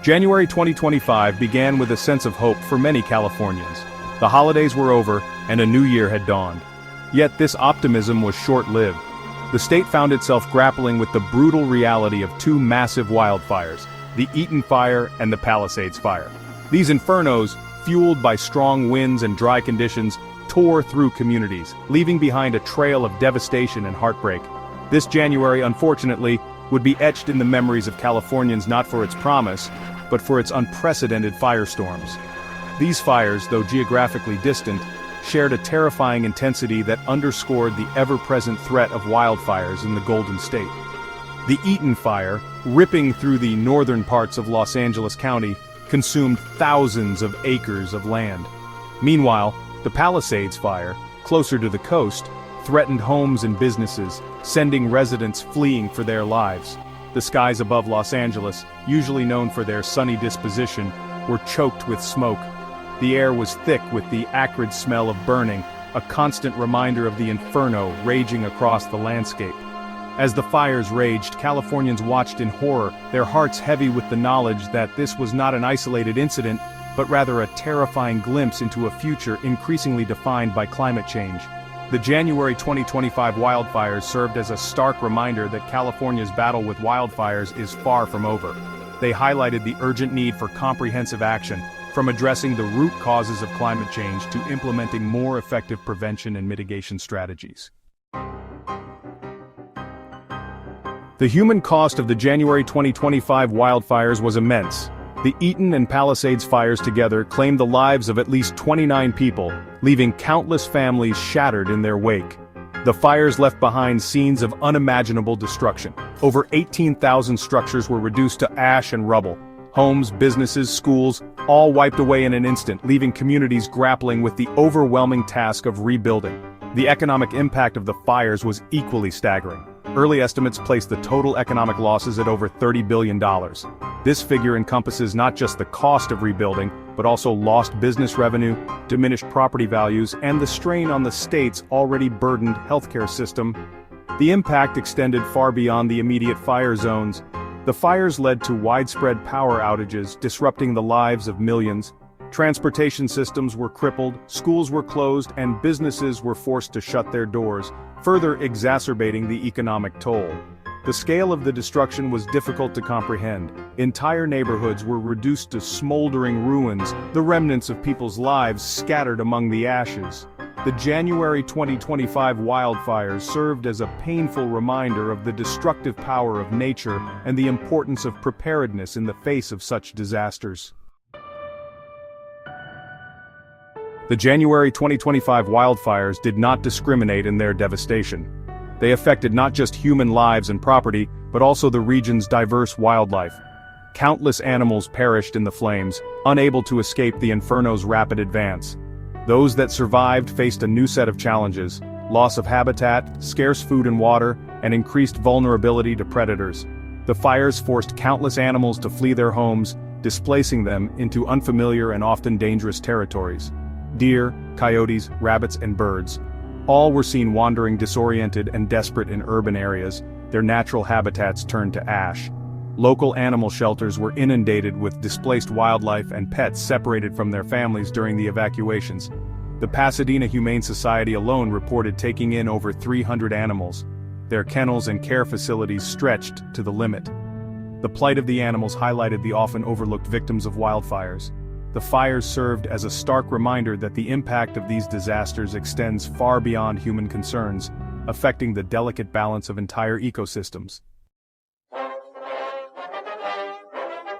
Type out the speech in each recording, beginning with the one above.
January 2025 began with a sense of hope for many Californians. The holidays were over, and a new year had dawned. Yet this optimism was short-lived. The state found itself grappling with the brutal reality of two massive wildfires, the Eaton Fire and the Palisades Fire. These infernos, fueled by strong winds and dry conditions, tore through communities, leaving behind a trail of devastation and heartbreak. This January, unfortunately, would be etched in the memories of Californians not for its promise, but for its unprecedented firestorms. These fires, though geographically distant, shared a terrifying intensity that underscored the ever-present threat of wildfires in the Golden State. The Eaton Fire, ripping through the northern parts of Los Angeles County, consumed thousands of acres of land. Meanwhile, the Palisades Fire, closer to the coast, threatened homes and businesses, sending residents fleeing for their lives. The skies above Los Angeles, usually known for their sunny disposition, were choked with smoke. The air was thick with the acrid smell of burning, a constant reminder of the inferno raging across the landscape. As the fires raged, Californians watched in horror, their hearts heavy with the knowledge that this was not an isolated incident, but rather a terrifying glimpse into a future increasingly defined by climate change. The January 2025 wildfires served as a stark reminder that California's battle with wildfires is far from over. They highlighted the urgent need for comprehensive action, from addressing the root causes of climate change to implementing more effective prevention and mitigation strategies. The human cost of the January 2025 wildfires was immense. The Eaton and Palisades fires together claimed the lives of at least 29 people, leaving countless families shattered in their wake. The fires left behind scenes of unimaginable destruction. Over 18,000 structures were reduced to ash and rubble. Homes, businesses, schools, all wiped away in an instant, leaving communities grappling with the overwhelming task of rebuilding. The economic impact of the fires was equally staggering. Early estimates place the total economic losses at over $30 billion. This figure encompasses not just the cost of rebuilding, but also lost business revenue, diminished property values, and the strain on the state's already burdened healthcare system. The impact extended far beyond the immediate fire zones. The fires led to widespread power outages, disrupting the lives of millions. Transportation systems were crippled, schools were closed, and businesses were forced to shut their doors, further exacerbating the economic toll. The scale of the destruction was difficult to comprehend. Entire neighborhoods were reduced to smoldering ruins, the remnants of people's lives scattered among the ashes. The January 2025 wildfires served as a painful reminder of the destructive power of nature and the importance of preparedness in the face of such disasters. The January 2025 wildfires did not discriminate in their devastation. They affected not just human lives and property, but also the region's diverse wildlife. Countless animals perished in the flames, unable to escape the inferno's rapid advance. Those that survived faced a new set of challenges: loss of habitat, scarce food and water, and increased vulnerability to predators. The fires forced countless animals to flee their homes, displacing them into unfamiliar and often dangerous territories. Deer, coyotes, rabbits, and birds. All were seen wandering disoriented and desperate in urban areas, their natural habitats turned to ash. Local animal shelters were inundated with displaced wildlife and pets separated from their families during the evacuations. The Pasadena Humane Society alone reported taking in over 300 animals. Their kennels and care facilities stretched to the limit. The plight of the animals highlighted the often overlooked victims of wildfires. The fires served as a stark reminder that the impact of these disasters extends far beyond human concerns, affecting the delicate balance of entire ecosystems.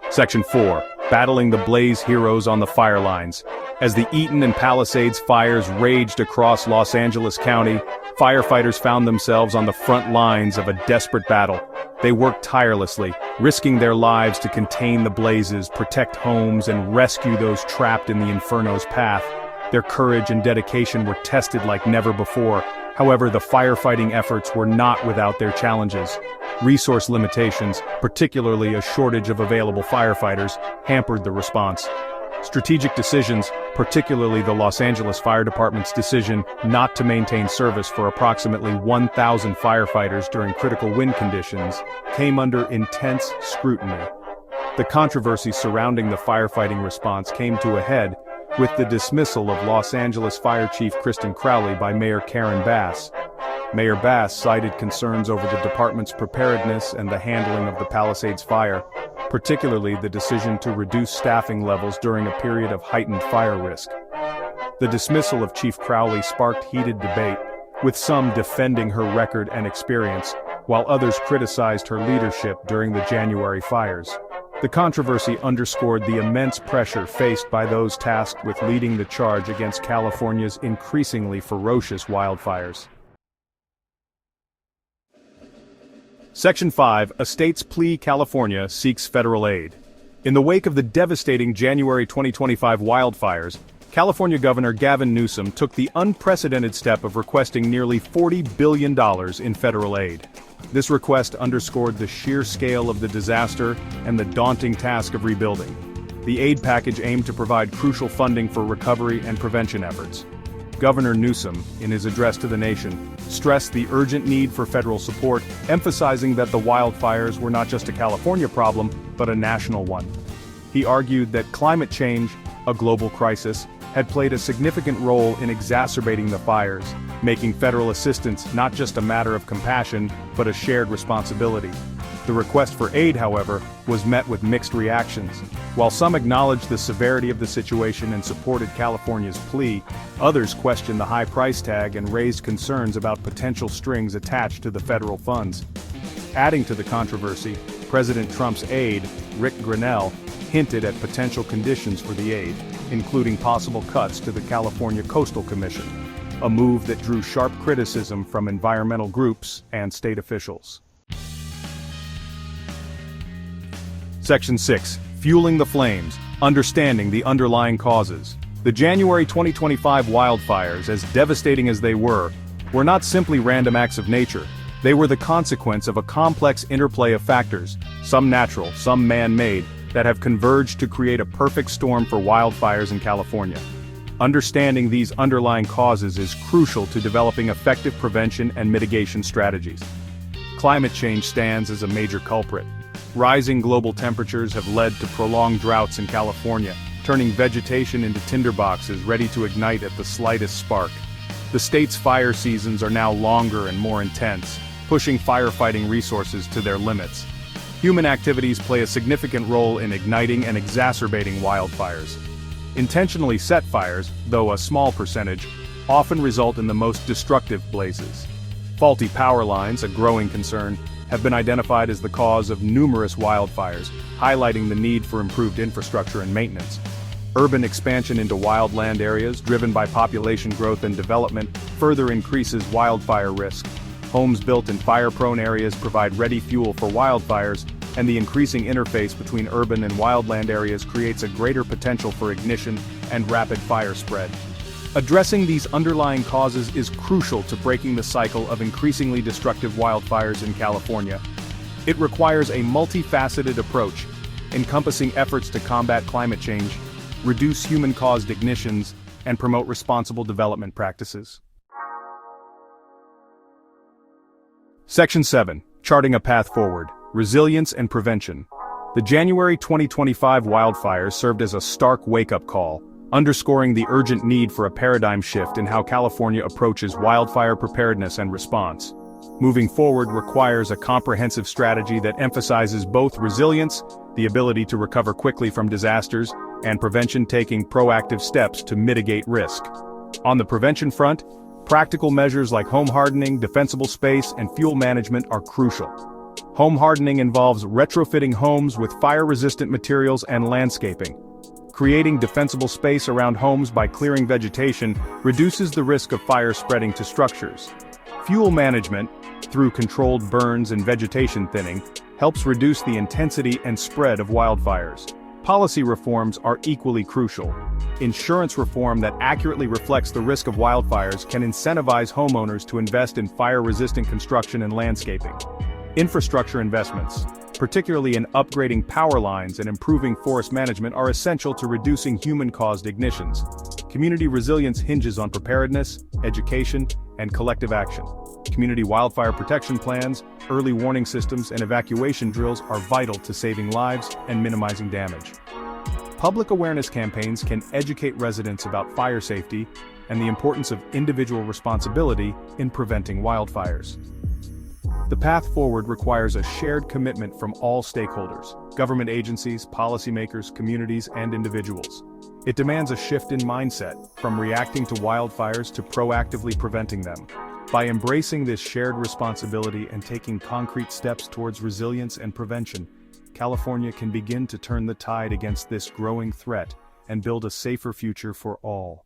Section 4. Battling the Blaze Heroes on the Fire Lines. As the Eaton and Palisades fires raged across Los Angeles County, firefighters found themselves on the front lines of a desperate battle. They worked tirelessly, risking their lives to contain the blazes, protect homes, and rescue those trapped in the inferno's path. Their courage and dedication were tested like never before. However, the firefighting efforts were not without their challenges. Resource limitations, particularly a shortage of available firefighters, hampered the response. Strategic decisions, particularly the Los Angeles Fire Department's decision not to maintain service for approximately 1,000 firefighters during critical wind conditions, came under intense scrutiny. The controversy surrounding the firefighting response came to a head with the dismissal of Los Angeles Fire Chief Kristen Crowley by Mayor Karen Bass. Mayor Bass cited concerns over the department's preparedness and the handling of the Palisades fire, particularly the decision to reduce staffing levels during a period of heightened fire risk. The dismissal of Chief Crowley sparked heated debate, with some defending her record and experience, while others criticized her leadership during the January fires. The controversy underscored the immense pressure faced by those tasked with leading the charge against California's increasingly ferocious wildfires. Section 5, A State's Plea: California Seeks Federal Aid. In the wake of the devastating January 2025 wildfires, California Governor Gavin Newsom took the unprecedented step of requesting nearly $40 billion in federal aid. This request underscored the sheer scale of the disaster and the daunting task of rebuilding. The aid package aimed to provide crucial funding for recovery and prevention efforts. Governor Newsom, in his address to the nation, stressed the urgent need for federal support, emphasizing that the wildfires were not just a California problem, but a national one. He argued that climate change, a global crisis, had played a significant role in exacerbating the fires, making federal assistance not just a matter of compassion, but a shared responsibility. The request for aid, however, was met with mixed reactions. While some acknowledged the severity of the situation and supported California's plea, others questioned the high price tag and raised concerns about potential strings attached to the federal funds. Adding to the controversy, President Trump's aide, Rick Grenell, hinted at potential conditions for the aid, including possible cuts to the California Coastal Commission, a move that drew sharp criticism from environmental groups and state officials. Section 6, Fueling the Flames: Understanding the Underlying Causes. The January 2025 wildfires, as devastating as they were not simply random acts of nature. They were the consequence of a complex interplay of factors, some natural, some man-made, that have converged to create a perfect storm for wildfires in California. Understanding these underlying causes is crucial to developing effective prevention and mitigation strategies. Climate change stands as a major culprit. Rising global temperatures have led to prolonged droughts in California, turning vegetation into tinderboxes ready to ignite at the slightest spark. The state's fire seasons are now longer and more intense, pushing firefighting resources to their limits. Human activities play a significant role in igniting and exacerbating wildfires. Intentionally set fires, though a small percentage, often result in the most destructive blazes. Faulty power lines, a growing concern, have been identified as the cause of numerous wildfires, highlighting the need for improved infrastructure and maintenance. Urban expansion into wildland areas, driven by population growth and development, further increases wildfire risk. Homes built in fire-prone areas provide ready fuel for wildfires, and the increasing interface between urban and wildland areas creates a greater potential for ignition and rapid fire spread. Addressing these underlying causes is crucial to breaking the cycle of increasingly destructive wildfires in California. It requires a multifaceted approach, encompassing efforts to combat climate change, reduce human-caused ignitions, and promote responsible development practices. Section 7, Charting a Path Forward: Resilience and Prevention. The January 2025 wildfires served as a stark wake-up call, underscoring the urgent need for a paradigm shift in how California approaches wildfire preparedness and response. Moving forward requires a comprehensive strategy that emphasizes both resilience, the ability to recover quickly from disasters, and prevention, taking proactive steps to mitigate risk. On the prevention front, practical measures like home hardening, defensible space, and fuel management are crucial. Home hardening involves retrofitting homes with fire-resistant materials and landscaping. Creating defensible space around homes by clearing vegetation reduces the risk of fire spreading to structures. Fuel management, through controlled burns and vegetation thinning, helps reduce the intensity and spread of wildfires. Policy reforms are equally crucial. Insurance reform that accurately reflects the risk of wildfires can incentivize homeowners to invest in fire-resistant construction and landscaping. Infrastructure investments, particularly in upgrading power lines and improving forest management, are essential to reducing human-caused ignitions. Community resilience hinges on preparedness, education, and collective action. Community wildfire protection plans, early warning systems, and evacuation drills are vital to saving lives and minimizing damage. Public awareness campaigns can educate residents about fire safety and the importance of individual responsibility in preventing wildfires. The path forward requires a shared commitment from all stakeholders: government agencies, policymakers, communities, and individuals. It demands a shift in mindset, from reacting to wildfires to proactively preventing them. By embracing this shared responsibility and taking concrete steps towards resilience and prevention, California can begin to turn the tide against this growing threat and build a safer future for all.